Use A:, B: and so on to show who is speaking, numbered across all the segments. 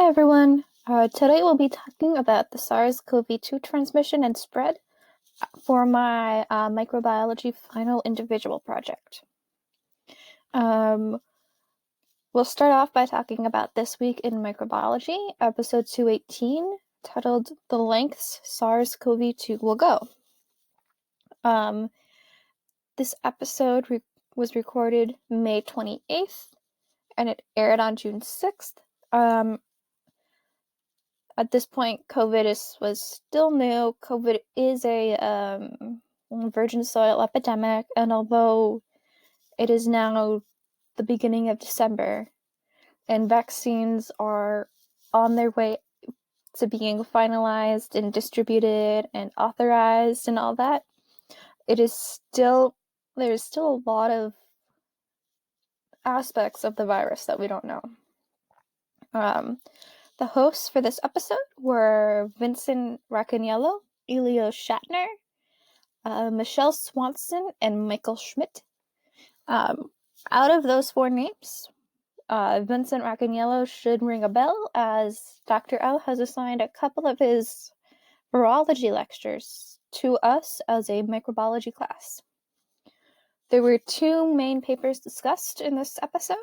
A: Hi everyone. Today we'll be talking about the SARS CoV2 transmission and spread for my microbiology final individual project. We'll start off by talking about This Week in Microbiology, episode 218, titled The Lengths SARS CoV2 Will Go. This episode was recorded May 28th and it aired on June 6th. At this point, COVID was still new. COVID is a virgin soil epidemic, and although it is now the beginning of December, and vaccines are on their way to being finalized and distributed and authorized and all that, there's still a lot of aspects of the virus that we don't know. The hosts for this episode were Vincent Racaniello, Elio Shatner, Michelle Swanson, and Michael Schmidt. Out of those four names, Vincent Racaniello should ring a bell, as Dr. L has assigned a couple of his virology lectures to us as a microbiology class. There were two main papers discussed in this episode.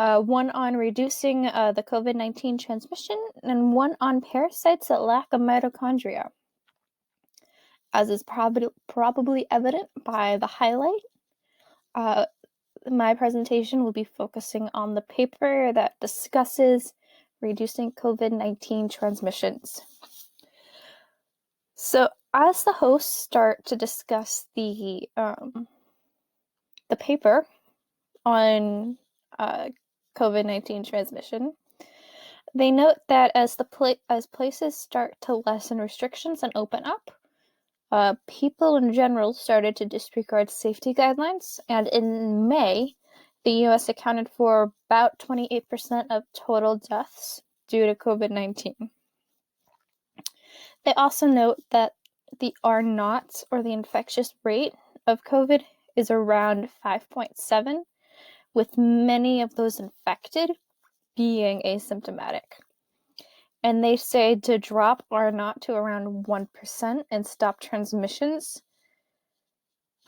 A: One on reducing the COVID-19 transmission, and one on parasites that lack a mitochondria. As is probably evident by the highlight, my presentation will be focusing on the paper that discusses reducing COVID-19 transmissions. So as the hosts start to discuss the paper on COVID-19 transmission, they note that as places start to lessen restrictions and open up, people in general started to disregard safety guidelines, and in May, the U.S. accounted for about 28% of total deaths due to COVID-19. They also note that the R0, or the infectious rate of COVID, is around 5.7, with many of those infected being asymptomatic. And they say to drop R0 to around 1% and stop transmissions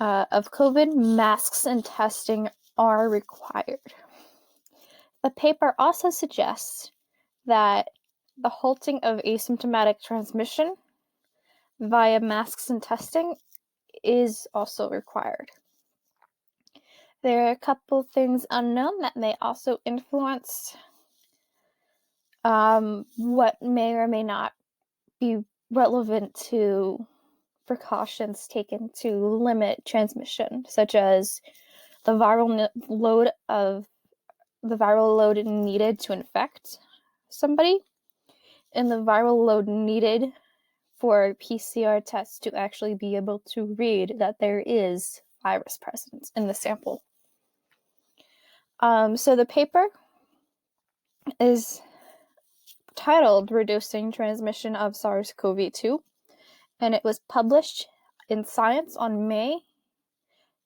A: of COVID, masks and testing are required. The paper also suggests that the halting of asymptomatic transmission via masks and testing is also required. There are a couple things unknown that may also influence what may or may not be relevant to precautions taken to limit transmission, such as the viral load needed to infect somebody, and the viral load needed for PCR tests to actually be able to read that there is virus present in the sample. So the paper is titled Reducing Transmission of SARS CoV2, and it was published in Science on May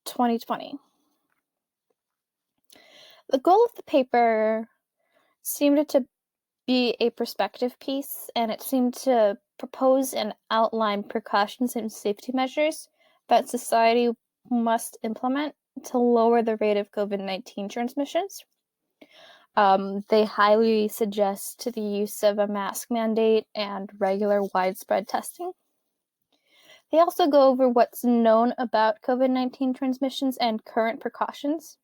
A: 2020. The goal of the paper seemed to be a perspective piece, and it seemed to propose and outline precautions and safety measures that society must implement to lower the rate of COVID-19 transmissions. They highly suggest the use of a mask mandate and regular widespread testing. They also go over what's known about COVID-19 transmissions and current precautions.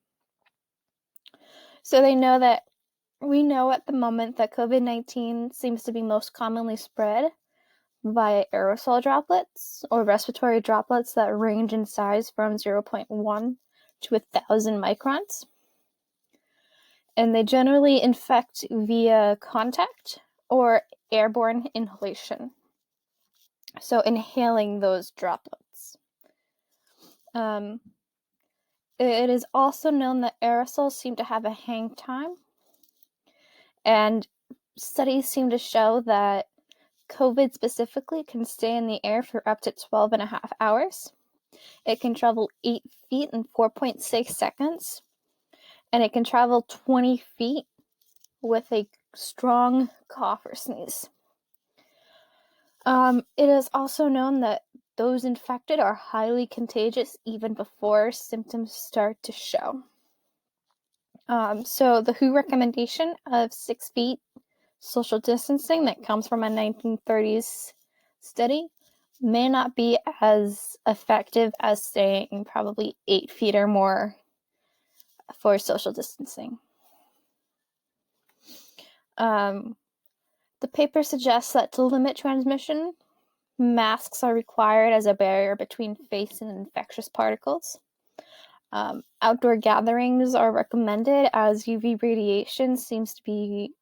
A: So we know at the moment that COVID-19 seems to be most commonly spread via aerosol droplets or respiratory droplets that range in size from 0.1 to 1,000 microns. And they generally infect via contact or airborne inhalation. So inhaling those droplets. It is also known that aerosols seem to have a hang time, and studies seem to show that COVID specifically can stay in the air for up to 12.5 hours. It can travel 8 feet in 4.6 seconds, and it can travel 20 feet with a strong cough or sneeze. It is also known that those infected are highly contagious even before symptoms start to show. So the WHO recommendation of 6 feet social distancing that comes from a 1930s study may not be as effective as saying probably 8 feet or more for social distancing. The paper suggests that to limit transmission, masks are required as a barrier between face and infectious particles. Outdoor gatherings are recommended as UV radiation seems to be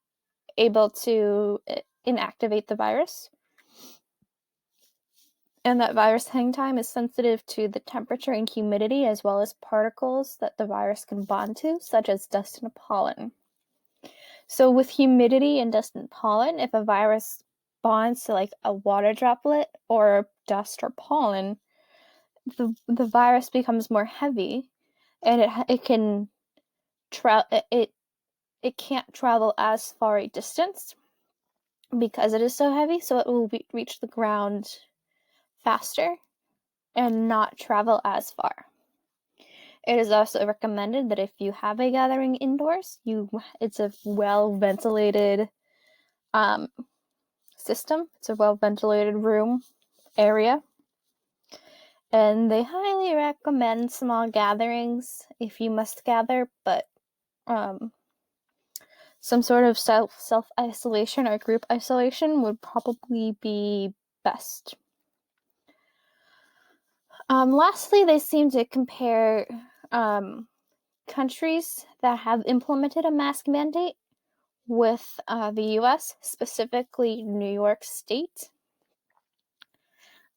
A: able to inactivate the virus. And that virus hang time is sensitive to the temperature and humidity as well as particles that the virus can bond to, such as dust and pollen. So with humidity and dust and pollen, if a virus bonds to like a water droplet or dust or pollen, the virus becomes more heavy, and it can't travel as far a distance because it is so heavy, so it will reach the ground faster and not travel as far. It is also recommended that if you have a gathering indoors, it's a well-ventilated system. It's a well-ventilated room area. And they highly recommend small gatherings if you must gather, but some sort of self-isolation or group isolation would probably be best. Lastly, they seem to compare countries that have implemented a mask mandate with the US, specifically New York State.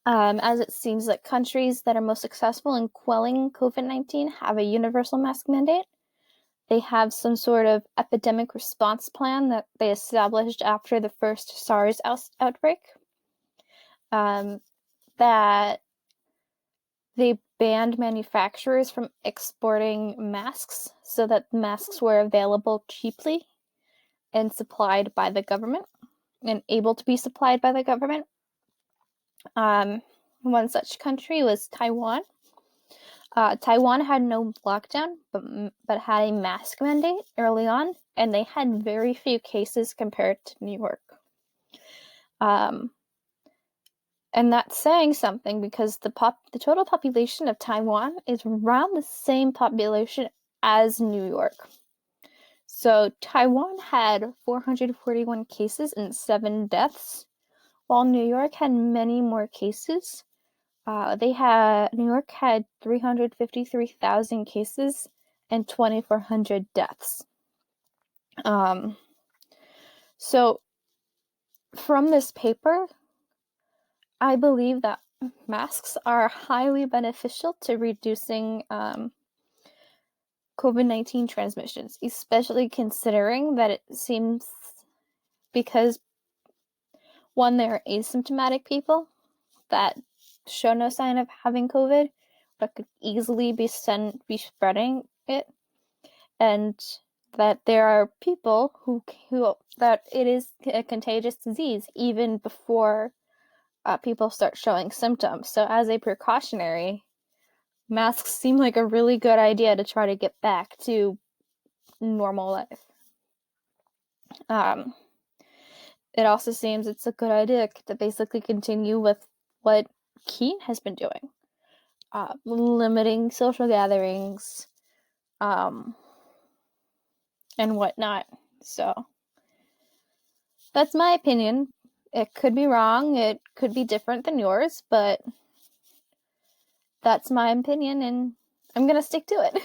A: As it seems that countries that are most successful in quelling COVID-19 have a universal mask mandate. They have some sort of epidemic response plan that they established after the first SARS outbreak. That they banned manufacturers from exporting masks so that masks were available cheaply and supplied by the government and able to be supplied by the government. One such country was Taiwan. Taiwan had no lockdown, but had a mask mandate early on, and they had very few cases compared to New York. And that's saying something because the total population of Taiwan is around the same population as New York. So Taiwan had 441 cases and 7 deaths, while New York had many more cases. New York had 353,000 cases and 2,400 deaths. So from this paper, I believe that masks are highly beneficial to reducing COVID-19 transmissions, especially considering that it seems because, one, they're asymptomatic people that show no sign of having COVID, but could easily be spreading it, and that there are people who that it is a contagious disease even before people start showing symptoms. So as a precautionary, masks seem like a really good idea to try to get back to normal life. It also seems it's a good idea to basically continue with what Keene has been doing, limiting social gatherings, and whatnot. So that's my opinion. It could be wrong. It could be different than yours, but that's my opinion, and I'm gonna stick to it.